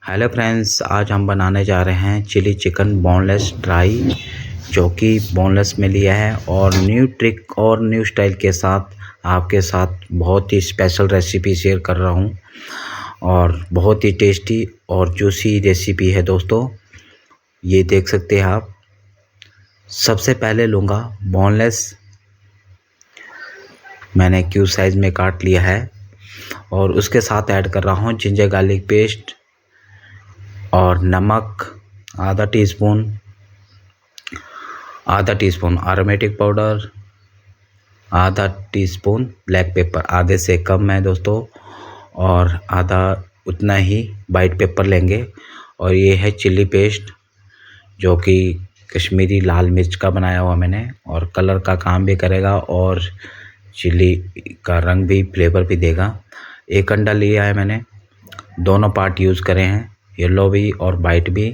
Hello friends, आज हम बनाने जा रहे हैं चिली चिकन बोनलेस ड्राई, जो कि बोनलेस में लिया है और न्यू ट्रिक और न्यू स्टाइल के साथ आपके साथ बहुत ही स्पेशल रेसिपी शेयर कर रहा हूं और बहुत ही टेस्टी और जूसी रेसिपी है दोस्तों। ये देख सकते हैं आप। सबसे पहले लूँगा बोनलेस, मैंने क्यूब साइज़ में काट लिया है और उसके साथ ऐड कर रहा हूँ जिंजर गार्लिक पेस्ट और नमक आधा टीस्पून एरोमेटिक पाउडर, आधा टीस्पून ब्लैक पेपर, आधे से कम है दोस्तों, और आधा उतना ही वाइट पेपर लेंगे। और ये है चिल्ली पेस्ट, जो कि कश्मीरी लाल मिर्च का बनाया हुआ मैंने, और कलर का काम भी करेगा और चिल्ली का रंग भी, फ्लेवर भी देगा। एक अंडा लिया है मैंने, दोनों पार्ट यूज़ करे हैं, येलो भी और वाइट भी।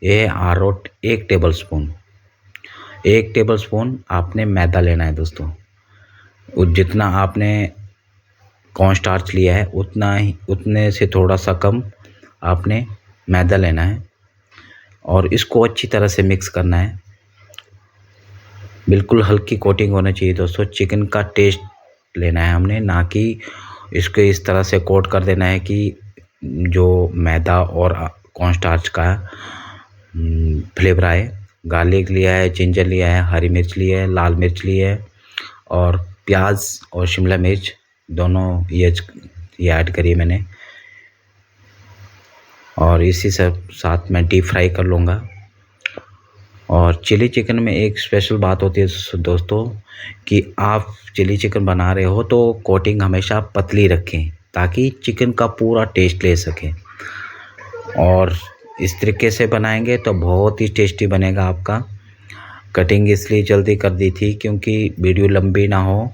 ये अरारोट एक टेबलस्पून आपने मैदा लेना है दोस्तों। जितना आपने कॉर्न स्टार्च लिया है उतने से थोड़ा सा कम आपने मैदा लेना है और इसको अच्छी तरह से मिक्स करना है। बिल्कुल हल्की कोटिंग होना चाहिए दोस्तों। चिकन का टेस्ट लेना है हमने, ना कि इसको इस तरह से कोट कर देना है कि जो मैदा और कॉर्न स्टार्च का फ्लेवर आए। गार्लिक लिया है, जिंजर लिया है, हरी मिर्च लिया है, लाल मिर्च लिया है और प्याज और शिमला मिर्च दोनों ये ऐड करिए मैंने। और इसी सब साथ मैं डीप फ्राई कर लूँगा। और चिली चिकन में एक स्पेशल बात होती है दोस्तों, कि आप चिली चिकन बना रहे हो तो कोटिंग हमेशा पतली रखें ताकि चिकन का पूरा टेस्ट ले सकें। और इस तरीके से बनाएंगे तो बहुत ही टेस्टी बनेगा आपका। कटिंग इसलिए जल्दी कर दी थी क्योंकि वीडियो लंबी ना हो,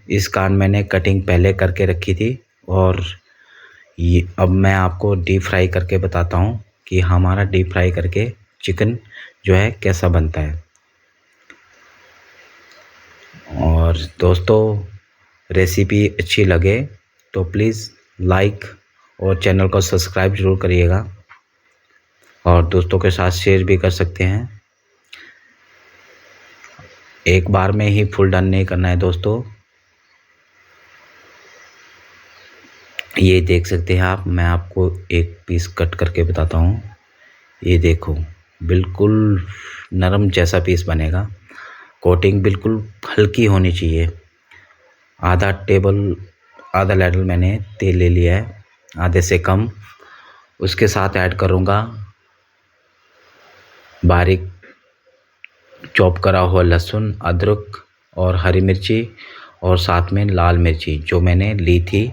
इस कारण मैंने कटिंग पहले करके रखी थी। और ये अब मैं आपको डीप फ्राई करके बताता हूँ कि हमारा डीप फ्राई करके चिकन जो है कैसा बनता है। और दोस्तों, रेसिपी अच्छी लगे तो प्लीज़ लाइक और चैनल को सब्सक्राइब ज़रूर करिएगा और दोस्तों के साथ शेयर भी कर सकते हैं। एक बार में ही फुल डन नहीं करना है दोस्तों। ये देख सकते हैं आप, मैं आपको एक पीस कट करके बताता हूँ। ये देखो, बिल्कुल नरम जैसा पीस बनेगा। कोटिंग बिल्कुल हल्की होनी चाहिए। आधा लैडल मैंने तेल ले लिया है, आधे से कम। उसके साथ ऐड करूँगा बारीक चॉप करा हुआ लहसुन, अदरक और हरी मिर्ची, और साथ में लाल मिर्ची जो मैंने ली थी।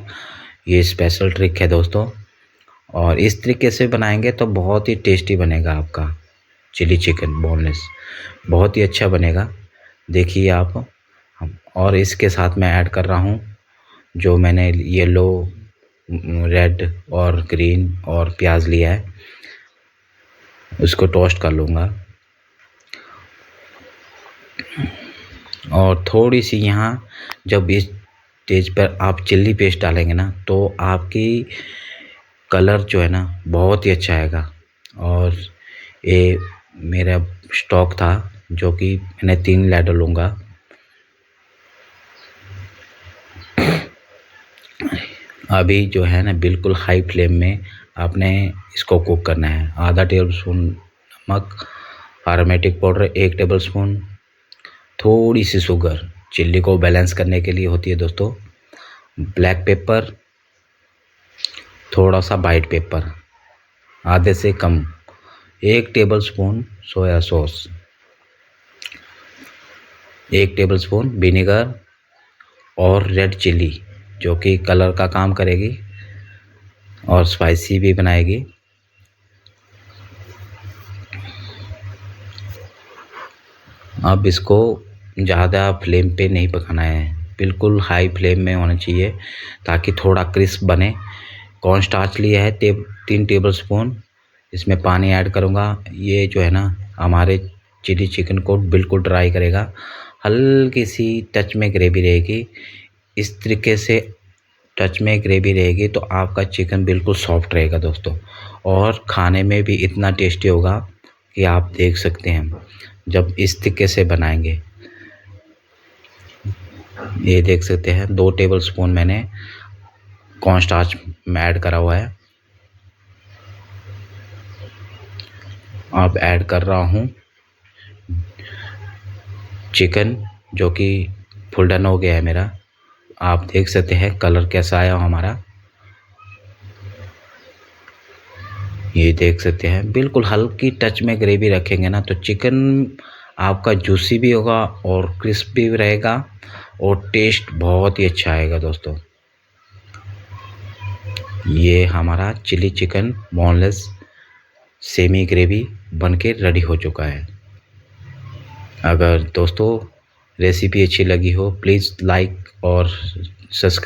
ये स्पेशल ट्रिक है दोस्तों। और इस तरीके से बनाएंगे तो बहुत ही टेस्टी बनेगा आपका चिली चिकन बोनलेस, बहुत ही अच्छा बनेगा। देखिए आप। और इसके साथ मैं ऐड कर रहा हूँ जो मैंने येलो, रेड और ग्रीन और प्याज लिया है, उसको टोस्ट कर लूँगा। और थोड़ी सी यहाँ जब इस स्टेज पर आप चिल्ली पेस्ट डालेंगे ना, तो आपकी कलर जो है ना बहुत ही अच्छा आएगा। और ये मेरा स्टॉक था जो कि मैंने 3 लैडर लूँगा। अभी जो है ना बिल्कुल हाई फ्लेम में आपने इसको कुक करना है। आधा टेबलस्पून नमक, एरोमेटिक पाउडर 1 टेबलस्पून, थोड़ी सी शुगर चिल्ली को बैलेंस करने के लिए होती है दोस्तों, ब्लैक पेपर, थोड़ा सा वाइट पेपर, आधे से कम, 1 tablespoon soya sauce, 1 tablespoon vinegar और रेड चिल्ली जो कि कलर का काम करेगी और स्पाइसी भी बनाएगी। अब इसको ज़्यादा फ्लेम पे नहीं पकाना है, बिल्कुल हाई फ्लेम में होना चाहिए ताकि थोड़ा क्रिस्प बने। कॉर्न स्टार्च लिया है 3 टेबलस्पून, इसमें पानी ऐड करूँगा। ये जो है ना हमारे चिली चिकन को बिल्कुल ड्राई करेगा, हल्की सी टच में ग्रेवी रहेगी। इस तरीके से टच में ग्रेवी रहेगी तो आपका चिकन बिल्कुल सॉफ्ट रहेगा दोस्तों। और खाने में भी इतना टेस्टी होगा कि आप देख सकते हैं जब इस तरीके से बनाएंगे। ये देख सकते हैं 2 टेबलस्पून मैंने कॉर्न स्टार्च में ऐड करा हुआ है। अब ऐड कर रहा हूँ चिकन, जो कि फुल डन हो गया है मेरा। आप देख सकते हैं कलर कैसा आया हमारा। ये देख सकते हैं बिल्कुल हल्की टच में ग्रेवी रखेंगे ना तो चिकन आपका जूसी भी होगा और क्रिस्पी भी रहेगा और टेस्ट बहुत ही अच्छा आएगा दोस्तों। ये हमारा chilli chicken boneless semi gravy बनके रेडी हो चुका है। अगर दोस्तों रेसिपी अच्छी लगी हो प्लीज़ लाइक और सब्सक्राइब